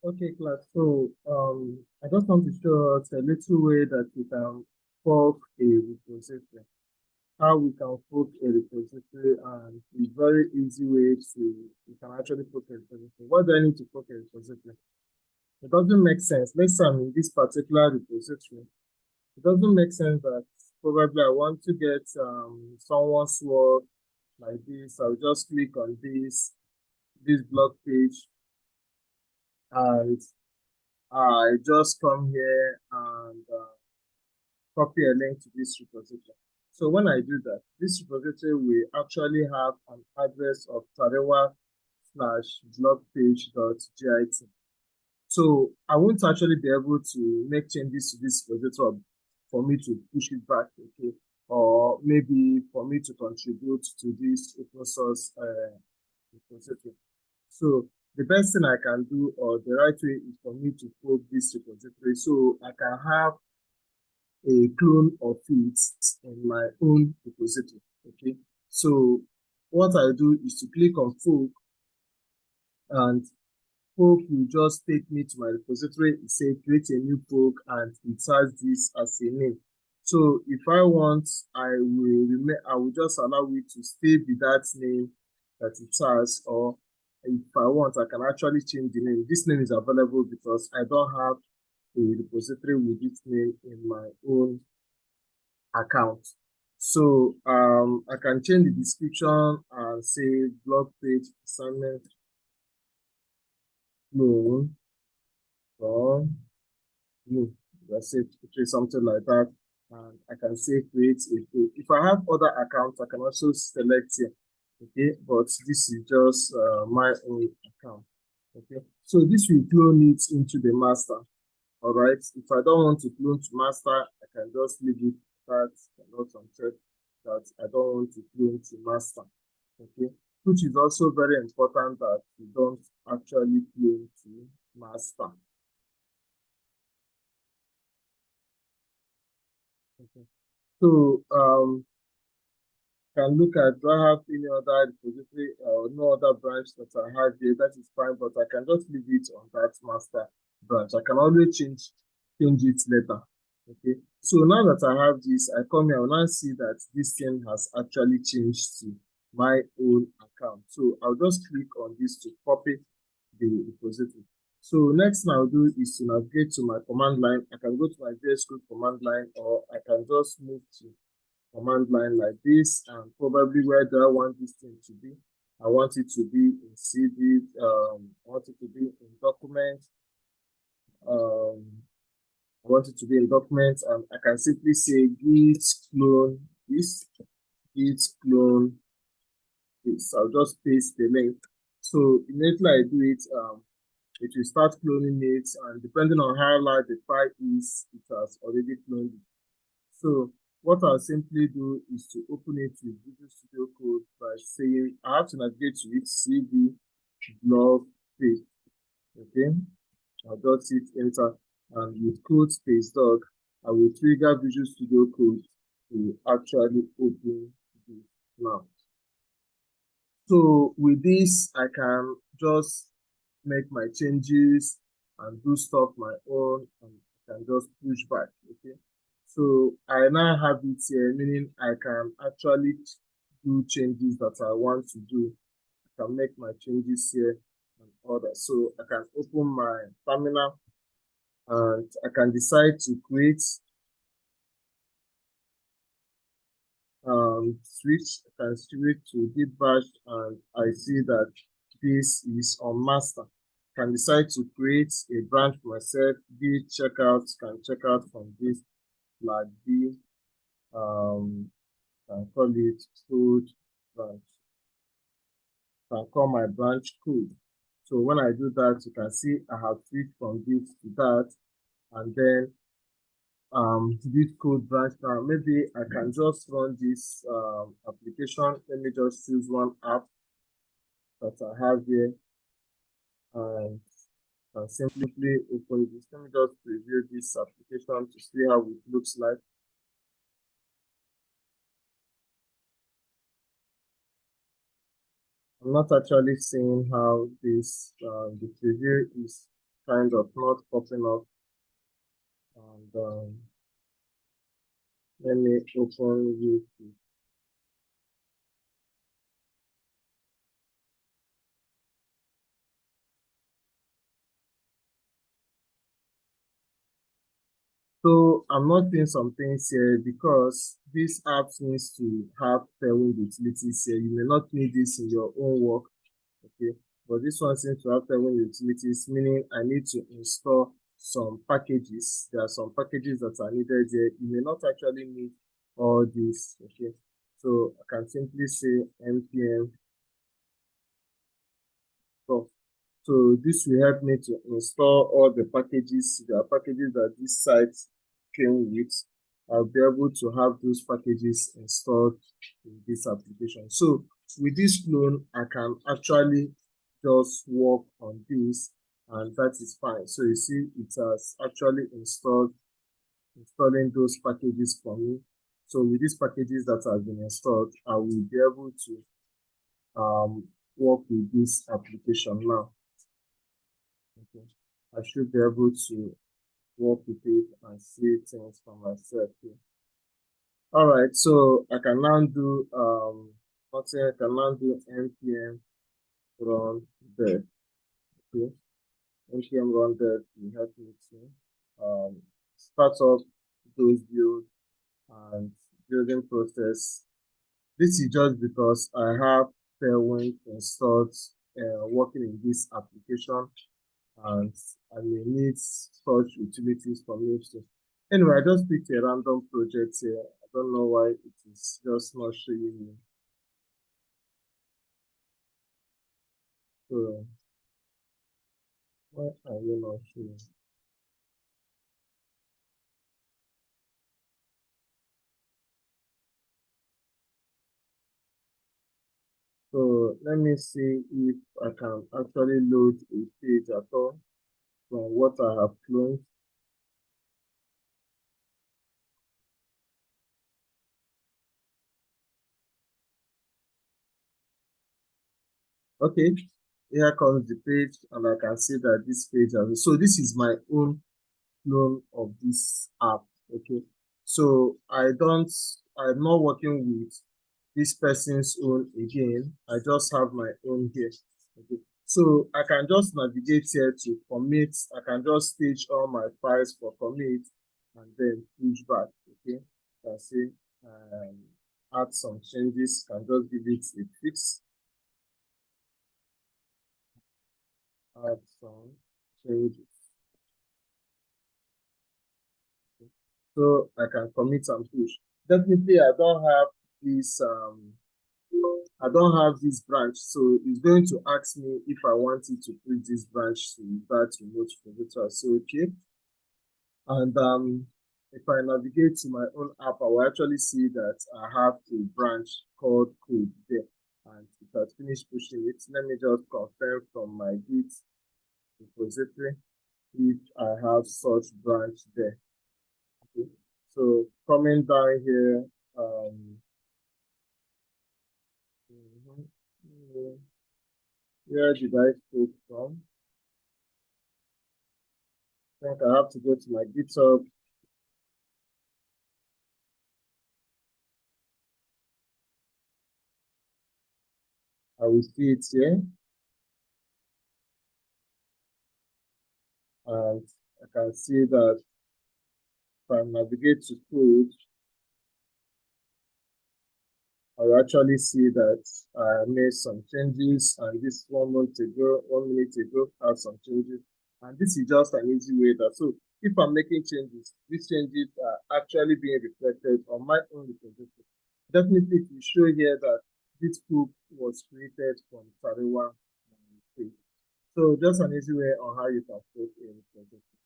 Okay, class. So I just want to show us a little way that we can fork a repository. How we can fork a repository, and a very easy way to we can actually fork a repository. What do I need to fork a repository? It doesn't make sense. Let's say I'm in this particular repository. It doesn't make sense that probably I want to get someone's work like this. I'll just click on this blog page, and I just come here and copy a link to this repository. So when I do that, this repository will actually have an address of tarewa/blogpage.git. So I won't actually be able to make changes to this repository for me to push it back, okay? Or maybe for me to contribute to this open source repository. So the best thing I can do, or the right way, is for me to fork this repository so I can have a clone of it in my own repository. Okay. So what I do is to click on fork, and fork will just take me to my repository. It says create a new fork, and it has this as a name. So if I want, I will just allow it to stay with that name that it has, or if I want, I can actually change the name. This name is available because I don't have a repository with this name in my own account. So I can change the description and say blog page assignment clone from you. Let's say something like that. And I can say create a page. If I have other accounts, I can also select here. Okay, but this is just my own account. Okay, so this will clone it into the master. All right. If I don't want to clone to master, I can just leave it that not uncheck that I don't want to clone to master. Okay. Which is also very important that you don't actually clone to master. Okay. So can look at, do I have any other repository or no other branch that I have here? That is fine, but I can just leave it on that master branch. I can always change it later. Okay, so now that I have this, I come here and now see that this thing has actually changed to my own account. So I'll just click on this to copy the repository. So next thing I'll do is to navigate to my command line. I can go to my VS Code command line, or I can just move to command line like this, and probably where do I want this thing to be? I want it to be in CD, I want it to be in document, I want it to be in documents, and I can simply say git clone this, git clone this. I'll just paste the link. So immediately I do it, it will start cloning it, and depending on how large the file is, it has already cloned it. So what I'll simply do is to open it with Visual Studio Code by saying I have to navigate to it, cd blog page. Okay, I'll just hit enter, and with code space dog, I will trigger Visual Studio Code to actually open this now. So with this, I can just make my changes and do stuff my own, and I can just push back. Okay. So I now have it here, meaning I can actually do changes that I want to do. I can make my changes here and order. So I can open my terminal, and I can decide to create switch. I can switch to git bash, and I see that this is on master. I can decide to create a branch for myself. Git checkout, can check out from this flag B. Can call it code branch. Can call my branch code. So when I do that, you can see I have switched from this to that, and then this code branch. Now maybe I can just run this application. Let me just choose one app that I have here, and simply open this. Let me just preview this application to see how it looks like. I'm not actually seeing how this the preview is kind of not popping up. And let me open YouTube. So I'm not doing some things here because this app needs to have Tailwind utilities here. You may not need this in your own work, okay? But this one seems to have Tailwind utilities, meaning I need to install some packages. There are some packages that are needed here. You may not actually need all this, okay? So I can simply say npm install. So this will help me to install all the packages. There are packages that this site came with. I'll be able to have those packages installed in this application. So with this clone, I can actually just work on this, and that is fine. So you see, it has actually installing those packages for me. So with these packages that have been installed, I will be able to work with this application now. Okay. I should be able to work with it and see things for myself here. All right, so I can now do I can now do npm run dev. Okay, npm run dev will help me to start up those builds and building process. This is just because I have Tailwind installed working in this application, and I may need such utilities for me to. Anyway, I just picked a random project here. I don't know why it is just not showing me. So why are you not showing? So let me see if I can actually load a page at all from what I have cloned. Okay, here comes the page, and I can see that this page has. So this is my own clone of this app. Okay, so I'm not working with this person's own again. I just have my own here. Okay, so I can just navigate here to commit. I can just stage all my files for commit and then push back. Okay, I can say add some changes. Can just give it a fix. Add some changes. So I can commit and push. Definitely, I don't have this branch, so it's going to ask me if I wanted to put this branch to that remote repository. So okay, and if I navigate to my own app, I will actually see that I have a branch called code there, and it has finished pushing it. Let me just confirm from my Git repository if I have such branch there. Okay. So coming down here, where did I start from? I think I have to go to my GitHub. I will see it here, and I can see that if I navigate to code, I will actually see that I made some changes, and this 1 minute ago, I had some changes. And this is just an easy way that, so if I'm making changes, these changes are actually being reflected on my own repository. Definitely, it will show here that this book was created from Tariwa page. So just an easy way on how you can create a repository.